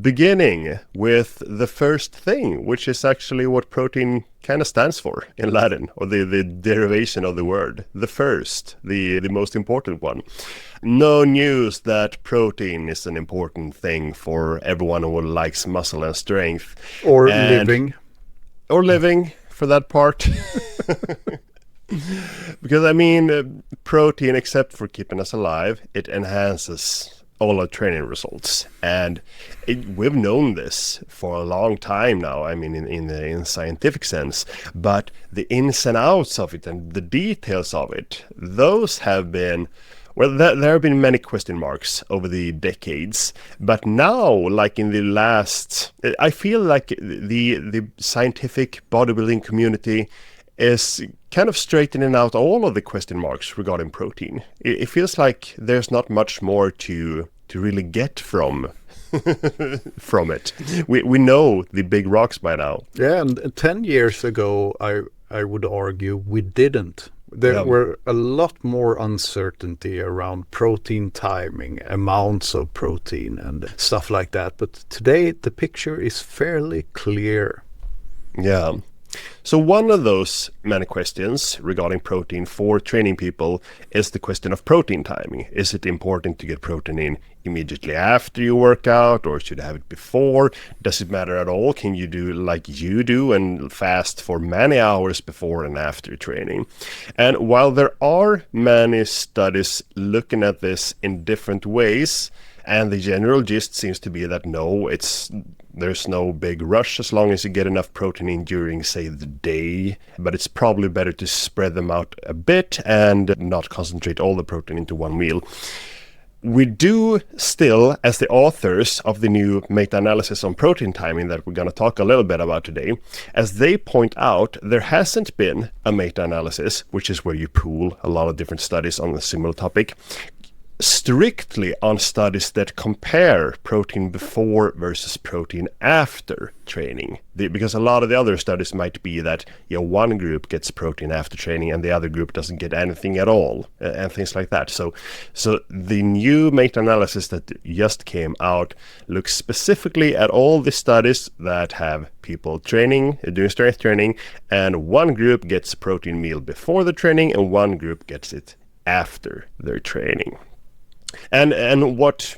beginning with the first thing, which is actually what protein kind of stands for in Latin, or the derivation of the word. The first, the most important one. No news that protein is an important thing for everyone who likes muscle and strength. Or living. Or living, for that part. Because, I mean, protein, except for keeping us alive, it enhances all our training results. And we've known this for a long time now, I mean, in scientific sense. But the ins and outs of it and the details of it, those have been... Well, there have been many question marks over the decades, but now, like in the last, I feel like the scientific bodybuilding community is kind of straightening out all of the question marks regarding protein. It feels like there's not much more to really get from it. We know the big rocks by now. Yeah, and 10 years ago, I would argue we didn't. There were a lot more uncertainty around protein timing, amounts of protein and stuff like that. But today the picture is fairly clear. Yeah. So one of those many questions regarding protein for training people is the question of protein timing. Is it important to get protein in immediately after you work out, or should you have it before? Does it matter at all? Can you do like you do and fast for many hours before and after training? And while there are many studies looking at this in different ways, and the general gist seems to be that no, there's no big rush as long as you get enough protein in during, say, the day. But it's probably better to spread them out a bit and not concentrate all the protein into one meal. We do still, as the authors of the new meta-analysis on protein timing that we're going to talk a little bit about today, as they point out, there hasn't been a meta-analysis, which is where you pool a lot of different studies on a similar topic, strictly on studies that compare protein before versus protein after training. Because a lot of the other studies might be that one group gets protein after training and the other group doesn't get anything at all, and things like that. So the new meta-analysis that just came out looks specifically at all the studies that have people doing strength training, and one group gets protein meal before the training and one group gets it after their training. And what,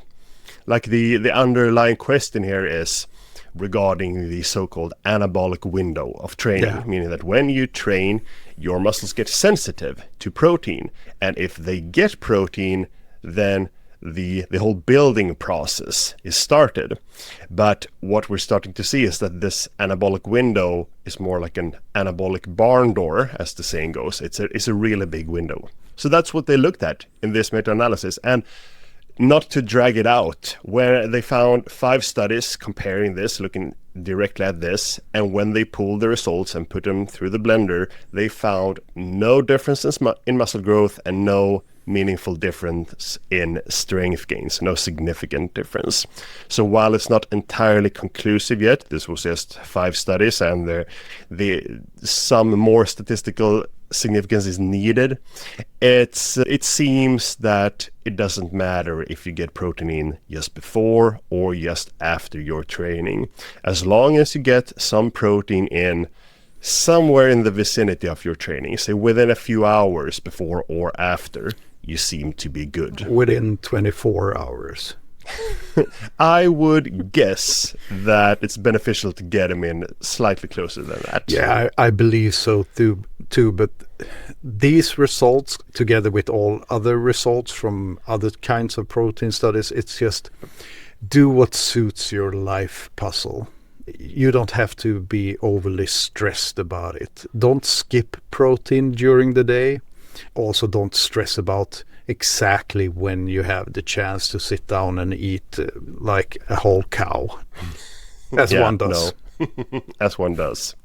like the underlying question here is regarding the so-called anabolic window of training, meaning that when you train, your muscles get sensitive to protein, and if they get protein, then the whole building process is started. But what we're starting to see is that this anabolic window is more like an anabolic barn door, as the saying goes. It's a really big window. So that's what they looked at in this meta-analysis. And not to drag it out, where they found 5 studies comparing this, looking directly at this, and when they pulled the results and put them through the blender, they found no difference in muscle growth and no meaningful difference in strength gains, no significant difference. So while it's not entirely conclusive yet, this was just 5 studies, and some more statistical significance is needed. It seems that it doesn't matter if you get protein in just before or just after your training, as long as you get some protein in somewhere in the vicinity of your training, say within a few hours before or after, you seem to be good. Within 24 hours. I would guess that it's beneficial to get them in slightly closer than that. Yeah, I believe so too. But these results, together with all other results from other kinds of protein studies, it's just do what suits your life puzzle. You don't have to be overly stressed about it. Don't skip protein during the day. Also, don't stress about exactly when you have the chance to sit down and eat like a whole cow, as one does. No. As one does.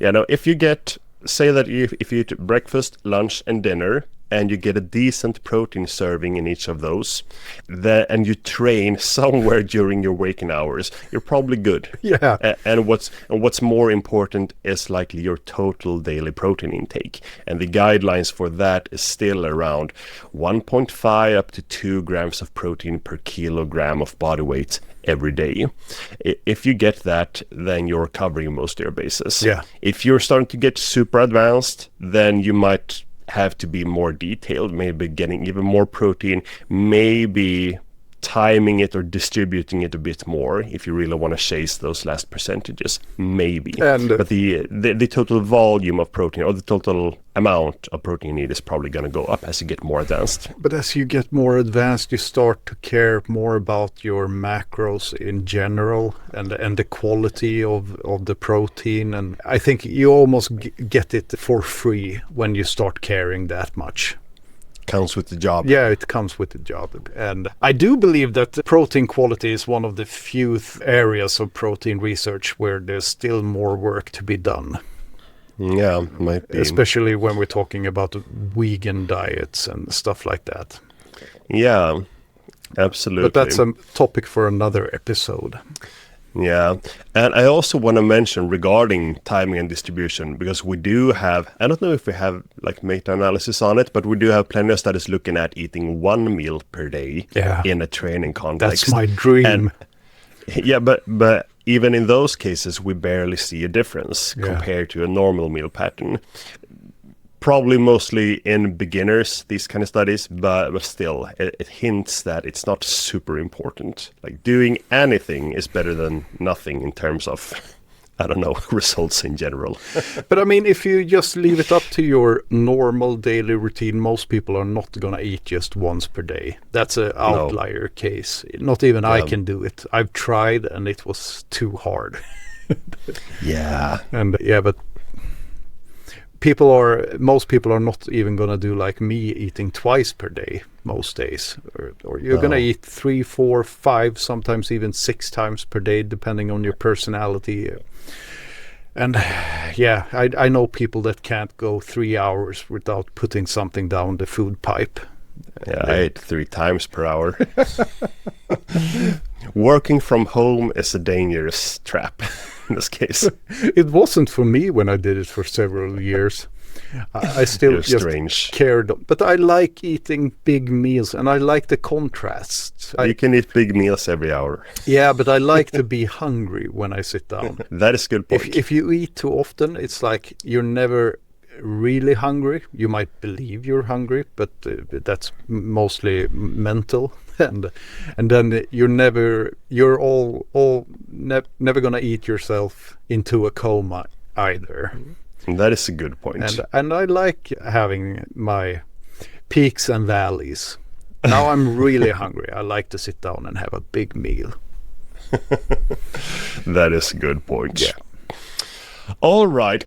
Yeah, no, if you get, say that if you eat breakfast, lunch, and dinner and you get a decent protein serving in each of those, and you train somewhere during your waking hours, you're probably good. Yeah. And what's more important is likely your total daily protein intake. And the guidelines for that is still around 1.5 up to 2 grams of protein per kilogram of body weight every day. If you get that, then you're covering most of your bases. Yeah. If you're starting to get super advanced, then you might have to be more detailed, maybe getting even more protein, maybe timing it or distributing it a bit more if you really want to chase those last percentages, maybe. But the total volume of protein, or the total amount of protein you need, is probably going to go up as you get more advanced. But as you get more advanced, you start to care more about your macros in general and the quality of the protein. And I think you almost get it for free when you start caring that much. Comes with the job. Yeah, it comes with the job. And I do believe that protein quality is one of the few areas of protein research where there's still more work to be done. Yeah, might be. Especially when we're talking about vegan diets and stuff like that. Yeah, absolutely. But that's a topic for another episode. Yeah, and I also want to mention regarding timing and distribution, because we do have, I don't know if we have like meta-analysis on it, but we do have plenty of studies looking at eating 1 meal per day in a training context. That's my dream. And, yeah, but even in those cases, we barely see a difference compared to a normal meal pattern. Probably mostly in beginners, these kind of studies, but still, it hints that it's not super important. Like, doing anything is better than nothing in terms of, I don't know, results in general. But I mean, if you just leave it up to your normal daily routine, most people are not going to eat just once per day. That's an outlier case. Not even I can do it. I've tried and it was too hard. Yeah. And but most people are not even going to do like me, eating twice per day most days, or you're going to eat 3, 4, 5, sometimes even 6 times per day, depending on your personality. And I know people that can't go 3 hours without putting something down the food pipe. Yeah, I ate 3 times per hour. Working from home is a dangerous trap in this case. It wasn't for me when I did it for several years. I still just cared. But I like eating big meals, and I like the contrast. You can eat big meals every hour. Yeah, but I like to be hungry when I sit down. That is a good point. If you eat too often, it's like you're never really hungry. You might believe you're hungry, but that's mostly mental. And then you're never gonna eat yourself into a coma either. That is a good point. And I like having my peaks and valleys. Now I'm really hungry. I like to sit down and have a big meal. That is a good point. Yeah. All right.